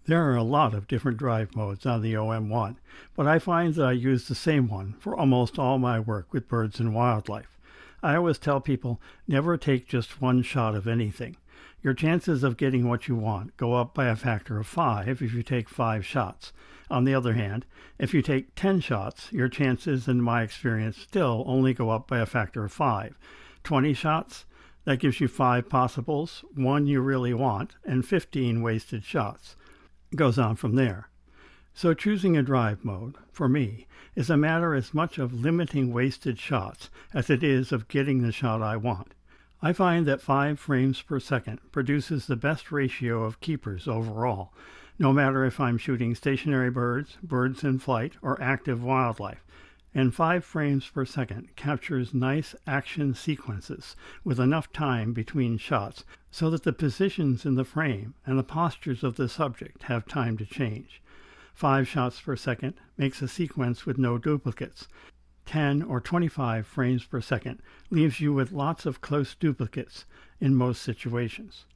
There are a lot of different drive modes on the OM-1, but I find that I use the same one for almost all my work with birds and wildlife. I always tell people, never take just one shot of anything. Your chances of getting what you want go up by a factor of 5 if you take 5 shots. On the other hand, if you take 10 shots, your chances, in my experience, still only go up by a factor of 5. 20 shots? That gives you 5 possibles, 1 you really want, and 15 wasted shots. It goes on from there. So choosing a drive mode, for me, is a matter as much of limiting wasted shots as it is of getting the shot I want. I find that 5 frames per second produces the best ratio of keepers overall, no matter if I'm shooting stationary birds, birds in flight, or active wildlife. And 5 frames per second captures nice action sequences with enough time between shots so that the positions in the frame and the postures of the subject have time to change. 5 shots per second makes a sequence with no duplicates. 10 or 25 frames per second leaves you with lots of close duplicates in most situations.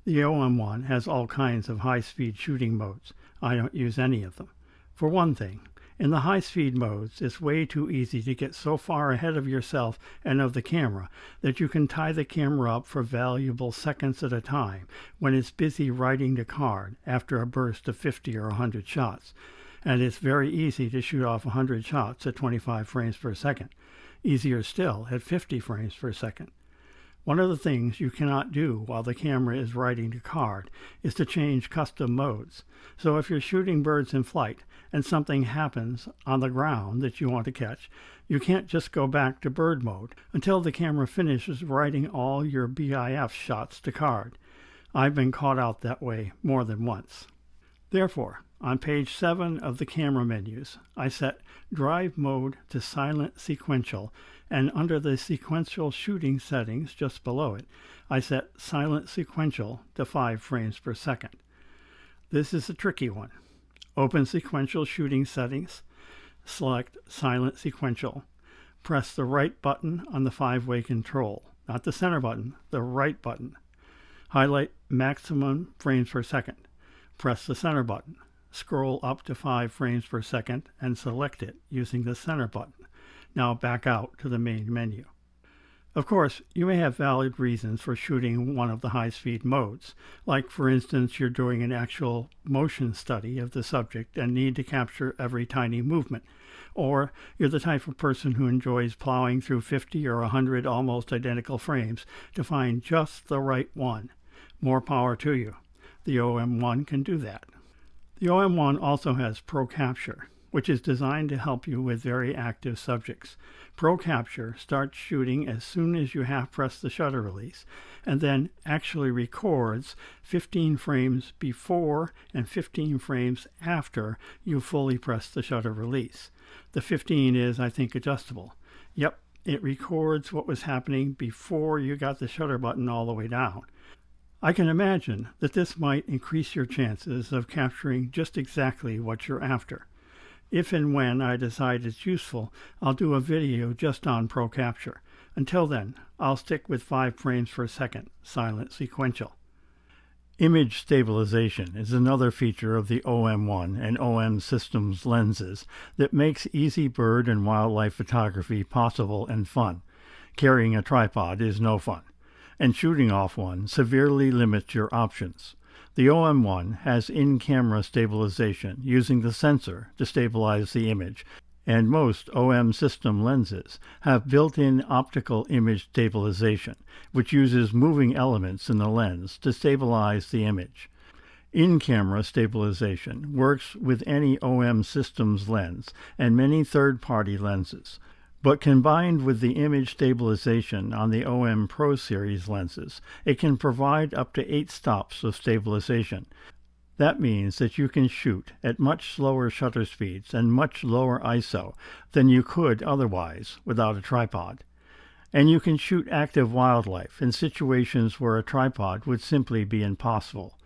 The OM-1 has all kinds of high-speed shooting modes. I don't use any of them. For one thing, in the high-speed modes, it's way too easy to get so far ahead of yourself and of the camera that you can tie the camera up for valuable seconds at a time when it's busy writing the card after a burst of 50 or 100 shots. And it's very easy to shoot off 100 shots at 25 frames per second. Easier still at 50 frames per second. One of the things you cannot do while the camera is writing the card is to change custom modes. So if you're shooting birds in flight and something happens on the ground that you want to catch, you can't just go back to bird mode until the camera finishes writing all your BIF shots to card. I've been caught out that way more than once. Therefore, on page 7 of the camera menus, I set drive mode to silent sequential, and under the sequential shooting settings just below it, I set silent sequential to 5 frames per second. This is a tricky one. Open sequential shooting settings, select silent sequential, press the right button on the 5-way control, not the center button, the right button. Highlight maximum frames per second, press the center button. Scroll up to 5 frames per second and select it using the center button. Now back out to the main menu. Of course, you may have valid reasons for shooting one of the high-speed modes, like for instance you're doing an actual motion study of the subject and need to capture every tiny movement, or you're the type of person who enjoys plowing through 50 or 100 almost identical frames to find just the right one. More power to you. The OM-1 can do that. The OM-1 also has Pro Capture, which is designed to help you with very active subjects. Pro Capture starts shooting as soon as you half-press the shutter release, and then actually records 15 frames before and 15 frames after you fully press the shutter release. The 15 is, I think, adjustable. Yep, it records what was happening before you got the shutter button all the way down. I can imagine that this might increase your chances of capturing just exactly what you're after. If and when I decide it's useful, I'll do a video just on Pro Capture. Until then, I'll stick with 5 frames per second, silent sequential. Image stabilization is another feature of the OM-1 and OM Systems lenses that makes easy bird and wildlife photography possible and fun. Carrying a tripod is no fun, and shooting off one severely limits your options. The OM-1 has in-camera stabilization using the sensor to stabilize the image, and most OM system lenses have built-in optical image stabilization, which uses moving elements in the lens to stabilize the image. In-camera stabilization works with any OM systems lens and many third-party lenses. But combined with the image stabilization on the OM Pro Series lenses, it can provide up to 8 stops of stabilization. That means that you can shoot at much slower shutter speeds and much lower ISO than you could otherwise without a tripod. And you can shoot active wildlife in situations where a tripod would simply be impossible.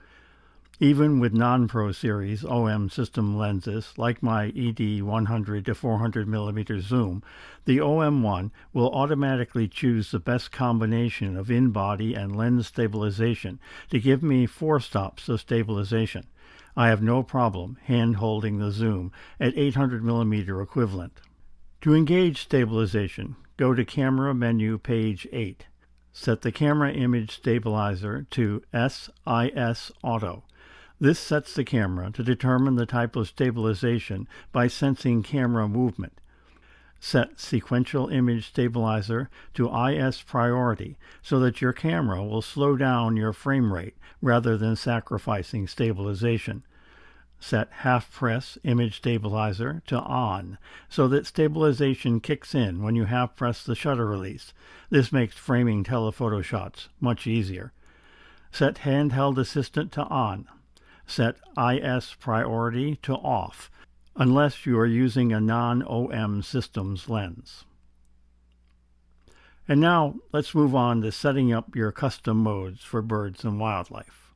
Even with non-Pro Series OM system lenses, like my ED 100 to 400 mm zoom, the OM-1 will automatically choose the best combination of in-body and lens stabilization to give me 4 stops of stabilization. I have no problem hand-holding the zoom at 800 mm equivalent. To engage stabilization, go to Camera menu page 8. Set the camera image stabilizer to SIS Auto. This sets the camera to determine the type of stabilization by sensing camera movement. Set Sequential Image Stabilizer to IS Priority so that your camera will slow down your frame rate rather than sacrificing stabilization. Set Half Press Image Stabilizer to On so that stabilization kicks in when you half press the shutter release. This makes framing telephoto shots much easier. Set Handheld Assistant to On. Set IS Priority to Off, unless you are using a non-OM systems lens. And now let's move on to setting up your custom modes for birds and wildlife.